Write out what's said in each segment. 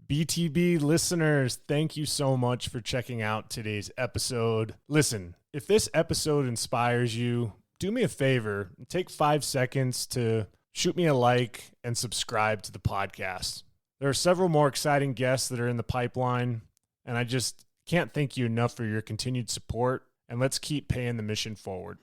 BTB listeners, thank you so much for checking out today's episode. Listen, if this episode inspires you, do me a favor, take 5 seconds to shoot me a like and subscribe to the podcast. There are several more exciting guests that are in the pipeline, and I just can't thank you enough for your continued support, and let's keep paying the mission forward.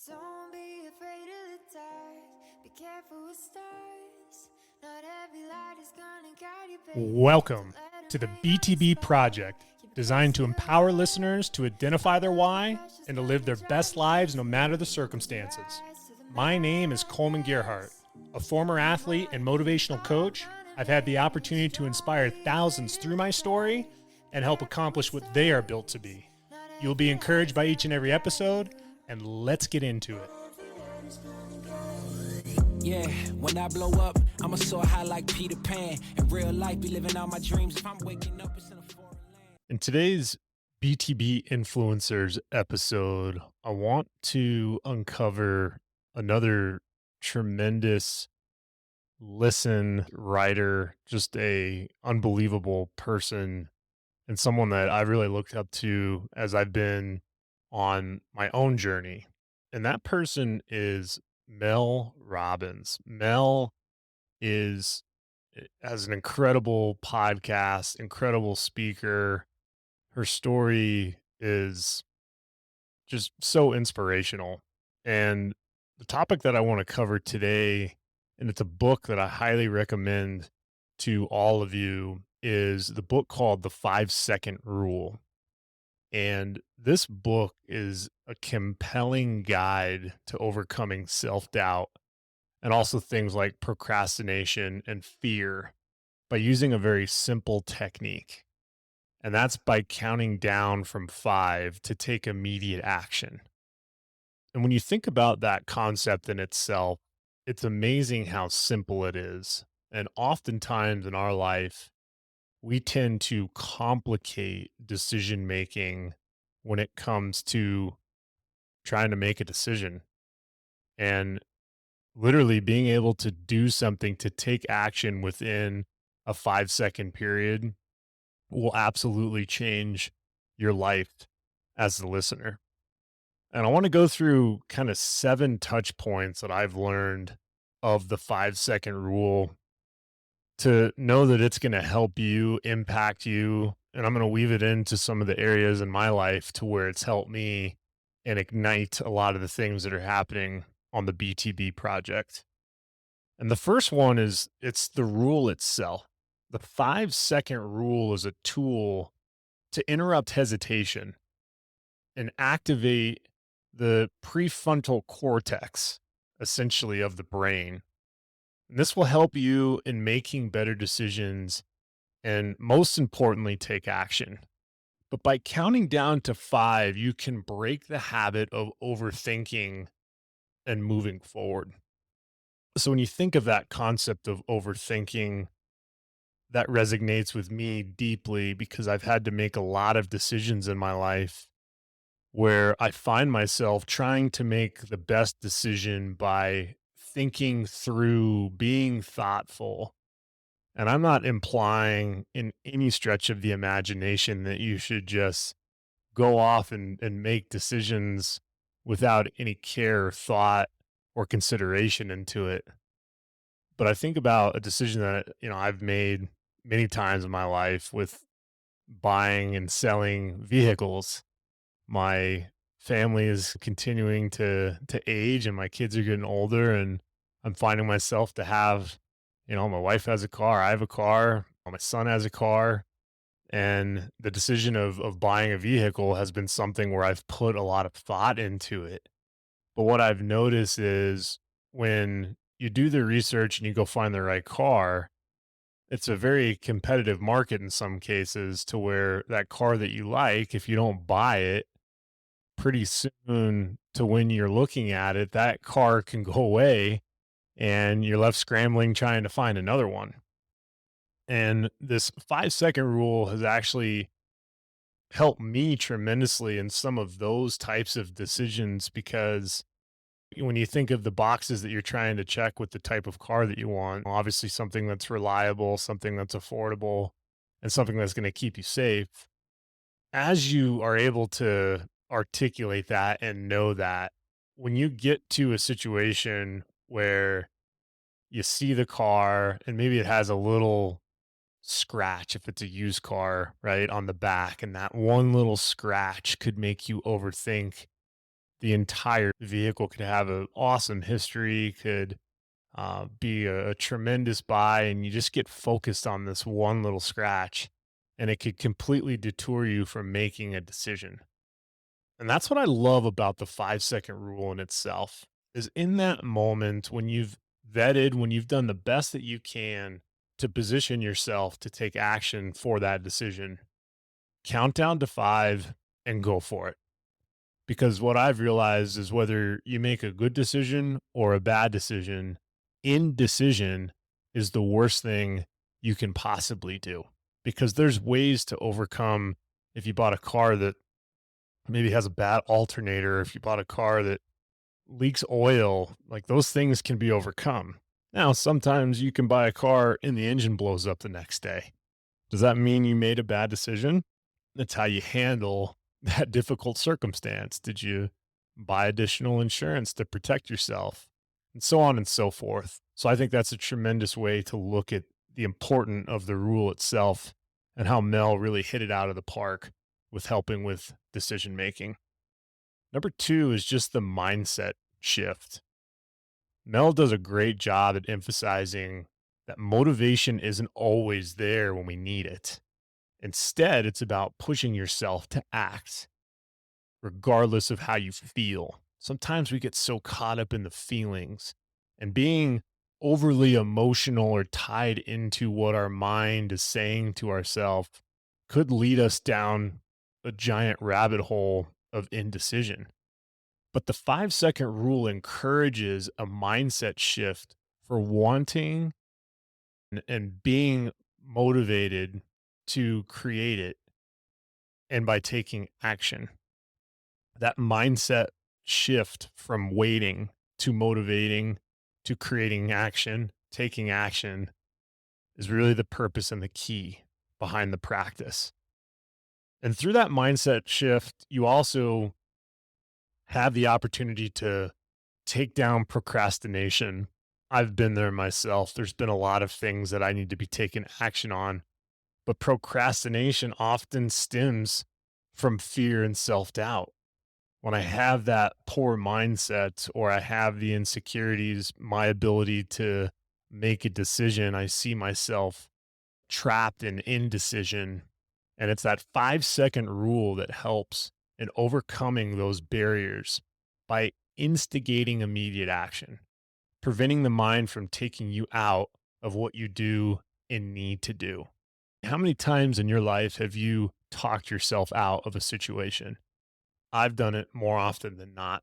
Don't be afraid of the dark. Be careful with stars. Not every light is gonna guide you, baby. Welcome to the BTB Project, designed to empower listeners to identify their why and to live their best lives no matter the circumstances. My name is Kollman Gearheart, a former athlete and motivational coach. I've had the opportunity to inspire thousands through my story and help accomplish what they are built to be. You'll be encouraged by each and every episode, and let's get into it. Yeah, when I blow up, I'ma soar high like Peter Pan. In real life, be living out my dreams. If I'm waking up, it's in a foreign land. In today's BTB Influencers episode, I want to uncover another tremendous writer, just a unbelievable person, and someone that I really looked up to as I've been on my own journey. And that person is Mel Robbins. Mel has an incredible podcast, incredible speaker. Her story is just so inspirational. And the topic that I want to cover today, and it's a book that I highly recommend to all of you, is the book called The 5-Second Rule. And this book is a compelling guide to overcoming self-doubt and also things like procrastination and fear by using a very simple technique. And that's by counting down from 5 to take immediate action. And when you think about that concept in itself, it's amazing how simple it is. And oftentimes in our life, we tend to complicate decision making when it comes to trying to make a decision. And literally being able to do something, to take action within a 5-second period, will absolutely change your life as the listener. And I want to go through kind of 7 touch points that I've learned of the 5-second rule to know that it's going to help you, impact you. And I'm going to weave it into some of the areas in my life to where it's helped me and ignite a lot of the things that are happening on the BTB project. And the first one is, it's the rule itself. The 5-second rule is a tool to interrupt hesitation and activate the prefrontal cortex, essentially, of the brain. And this will help you in making better decisions and, most importantly, take action. But by counting down to 5, you can break the habit of overthinking and moving forward. So when you think of that concept of overthinking, that resonates with me deeply because I've had to make a lot of decisions in my life where I find myself trying to make the best decision by thinking through, being thoughtful. And I'm not implying in any stretch of the imagination that you should just go off and make decisions without any care, thought, or consideration into it. But I think about a decision that, I've made many times in my life with buying and selling vehicles. My family is continuing to age and my kids are getting older, and I'm finding myself to have, my wife has a car, I have a car, my son has a car, and the decision of buying a vehicle has been something where I've put a lot of thought into it. But what I've noticed is when you do the research and you go find the right car, it's a very competitive market in some cases to where that car that you like, if you don't buy it, pretty soon to when you're looking at it, that car can go away and you're left scrambling trying to find another one. And this 5-second rule has actually helped me tremendously in some of those types of decisions, because when you think of the boxes that you're trying to check with the type of car that you want, obviously something that's reliable, something that's affordable, and something that's going to keep you safe. As you are able to articulate that and know that, when you get to a situation where you see the car and maybe it has a little scratch, if it's a used car, right, on the back, and that one little scratch could make you overthink the entire vehicle, could have an awesome history, could be a tremendous buy, and you just get focused on this one little scratch, and it could completely detour you from making a decision. And that's what I love about the 5 second rule in itself, is in that moment when you've vetted, when you've done the best that you can to position yourself to take action for that decision, count down to 5 and go for it. Because what I've realized is whether you make a good decision or a bad decision, indecision is the worst thing you can possibly do. Because there's ways to overcome. If you bought a car that maybe has a bad alternator, if you bought a car that leaks oil, like those things can be overcome. Now, sometimes you can buy a car and the engine blows up the next day. Does that mean you made a bad decision? That's how you handle that difficult circumstance. Did you buy additional insurance to protect yourself? And so on and so forth. So I think that's a tremendous way to look at the importance of the rule itself and how Mel really hit it out of the park with helping with decision making. Number two is just the mindset shift. Mel does a great job at emphasizing that motivation isn't always there when we need it. Instead, it's about pushing yourself to act, regardless of how you feel. Sometimes we get so caught up in the feelings and being overly emotional or tied into what our mind is saying to ourselves could lead us down a giant rabbit hole of indecision. But the 5 second rule encourages a mindset shift for wanting and being motivated to create it, and by taking action. That mindset shift from waiting to motivating to creating action, taking action, is really the purpose and the key behind the practice. And through that mindset shift, you also have the opportunity to take down procrastination. I've been there myself. There's been a lot of things that I need to be taking action on, but procrastination often stems from fear and self doubt. When I have that poor mindset or I have the insecurities, my ability to make a decision, I see myself trapped in indecision. And it's that 5 second rule that helps in overcoming those barriers by instigating immediate action, preventing the mind from taking you out of what you do and need to do. How many times in your life have you talked yourself out of a situation? I've done it more often than not,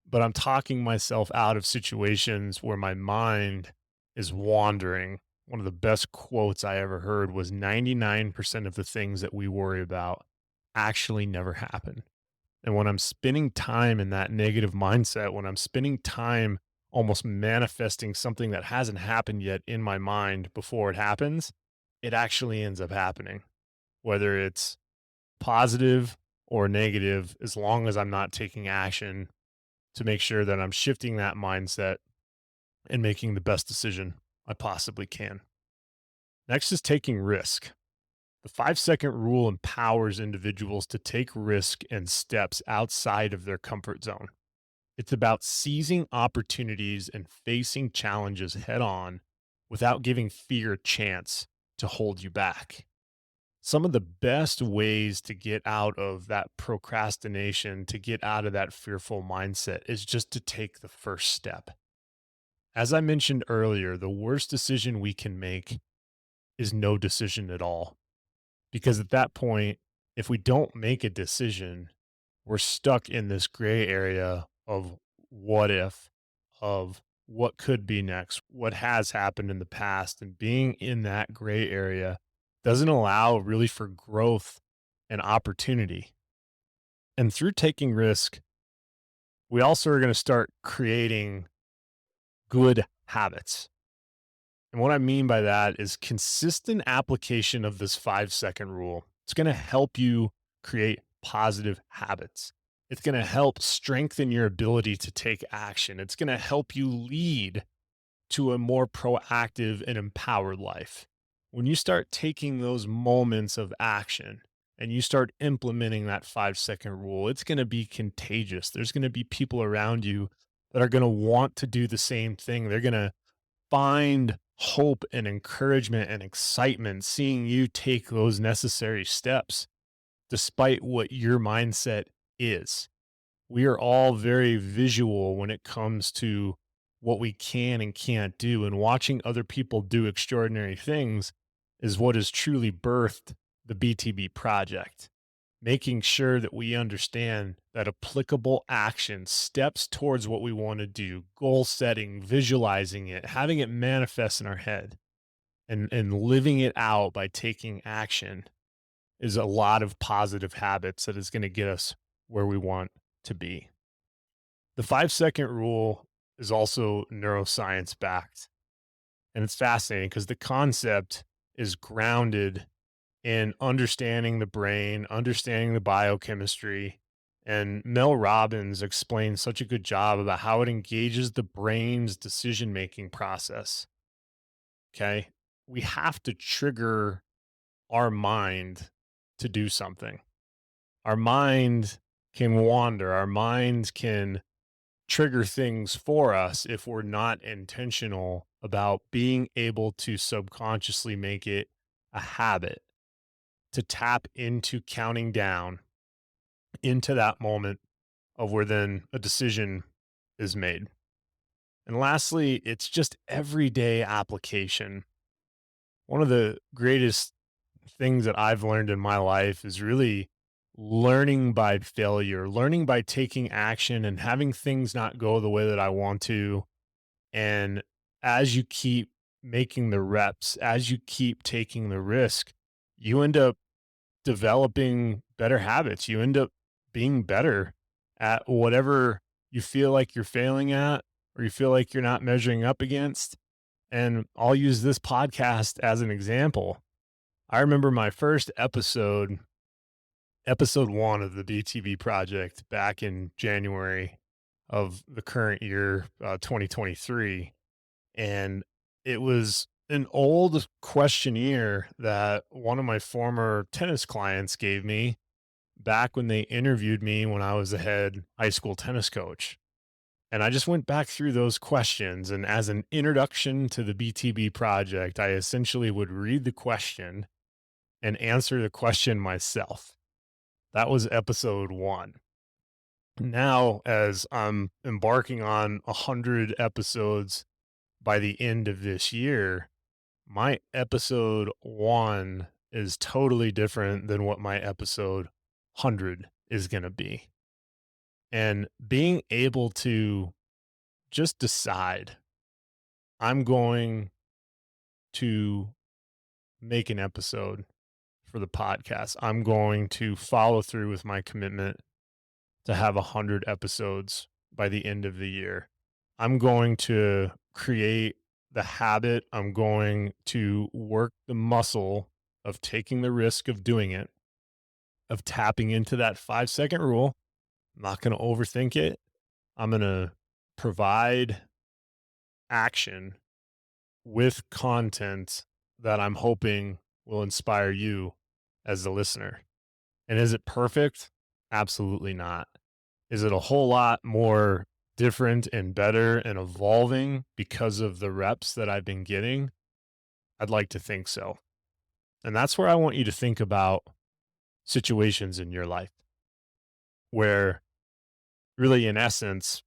but I'm talking myself out of situations where my mind is wandering. One of the best quotes I ever heard was 99% of the things that we worry about actually never happen. And when I'm spending time in that negative mindset, when I'm spending time almost manifesting something that hasn't happened yet in my mind before it happens, it actually ends up happening, whether it's positive or negative, as long as I'm not taking action to make sure that I'm shifting that mindset and making the best decision I possibly can. Next is taking risk. The 5 second rule empowers individuals to take risk and steps outside of their comfort zone. It's about seizing opportunities and facing challenges head on without giving fear a chance to hold you back. Some of the best ways to get out of that procrastination, to get out of that fearful mindset, is just to take the first step. As I mentioned earlier, the worst decision we can make is no decision at all. Because at that point, if we don't make a decision, we're stuck in this gray area of what if, of what could be next, what has happened in the past. And being in that gray area doesn't allow really for growth and opportunity. And through taking risk, we also are going to start creating good habits. And what I mean by that is consistent application of this 5-second rule. It's going to help you create positive habits. It's going to help strengthen your ability to take action. It's going to help you lead to a more proactive and empowered life. When you start taking those moments of action and you start implementing that 5-second rule, it's going to be contagious. There's going to be people around you that are going to want to do the same thing. They're going to find hope and encouragement and excitement seeing you take those necessary steps despite what your mindset is. We are all very visual when it comes to what we can and can't do. And watching other people do extraordinary things is what has truly birthed the BTB project. Making sure that we understand that applicable action, steps towards what we want to do, goal setting, visualizing it, having it manifest in our head, and living it out by taking action is a lot of positive habits that is going to get us where we want to be. The 5-second rule is also neuroscience backed. And it's fascinating because the concept is grounded in understanding the brain, understanding the biochemistry. And Mel Robbins explains such a good job about how it engages the brain's decision making process. Okay. We have to trigger our mind to do something. Our mind can wander, our mind can trigger things for us if we're not intentional about being able to subconsciously make it a habit to tap into counting down into that moment of where then a decision is made. And lastly, it's just everyday application. One of the greatest things that I've learned in my life is really learning by failure, learning by taking action and having things not go the way that I want to. And as you keep making the reps, as you keep taking the risk, you end up developing better habits. You end up being better at whatever you feel like you're failing at or you feel like you're not measuring up against. And I'll use this podcast as an example. I remember my first episode 1 of the BTB project back in January of the current year, 2023. And it was an old questionnaire that one of my former tennis clients gave me back when they interviewed me when I was a head high school tennis coach. And I just went back through those questions. And as an introduction to the BTB project, I essentially would read the question and answer the question myself. That was episode 1. Now, as I'm embarking on 100 episodes by the end of this year, my episode 1 is totally different than what my episode 100 is going to be. And being able to just decide, I'm going to make an episode for the podcast. I'm going to follow through with my commitment to have 100 episodes by the end of the year. I'm going to create the habit. I'm going to work the muscle of taking the risk of doing it, of tapping into that 5-second rule. I'm not going to overthink it. I'm going to provide action with content that I'm hoping will inspire you as the listener. And is it perfect? Absolutely not. Is it a whole lot more different and better and evolving because of the reps that I've been getting? I'd like to think so. And that's where I want you to think about situations in your life where really, in essence,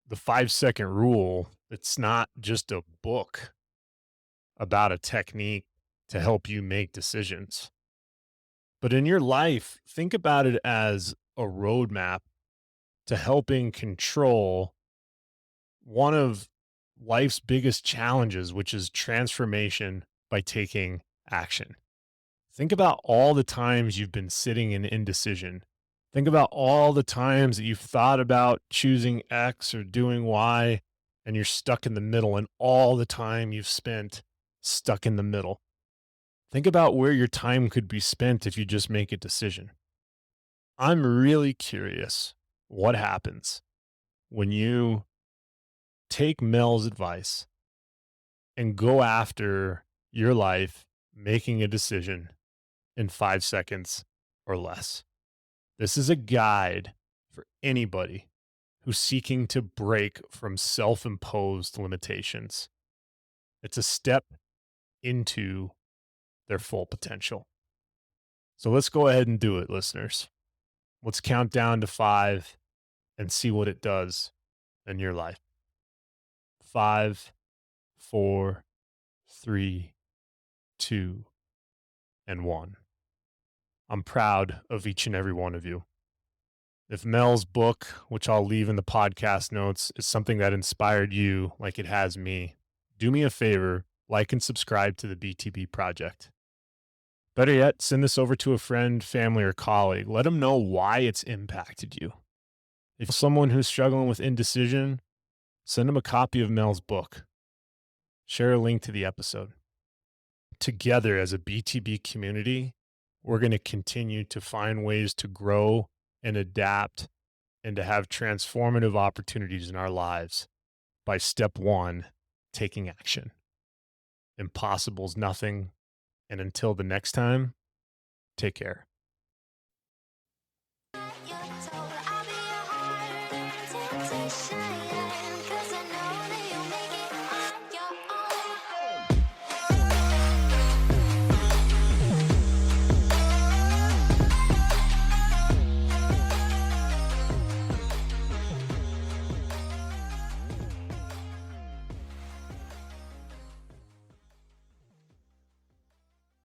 the 5-second rule, it's not just a book about a technique to help you make decisions. But in your life, think about it as a roadmap to helping control one of life's biggest challenges, which is transformation by taking action. Think about all the times you've been sitting in indecision. Think about all the times that you've thought about choosing X or doing Y and you're stuck in the middle, and all the time you've spent stuck in the middle. Think about where your time could be spent if you just make a decision. I'm really curious what happens when you take Mel's advice and go after your life making a decision in 5 seconds or less. This is a guide for anybody who's seeking to break from self imposed limitations. It's a step into their full potential. So let's go ahead and do it, listeners. Let's count down to 5 and see what it does in your life. 5, 4, 3, 2, and 1. I'm proud of each and every one of you. If Mel's book, which I'll leave in the podcast notes, is something that inspired you like it has me, do me a favor, like and subscribe to the BTB project. Better yet, send this over to a friend, family, or colleague. Let them know why it's impacted you. If someone who's struggling with indecision, send them a copy of Mel's book. Share a link to the episode. Together as a BTB community, we're going to continue to find ways to grow and adapt and to have transformative opportunities in our lives by step 1, taking action. Impossible's nothing. And until the next time, take care. You're told I'll be your harder temptation.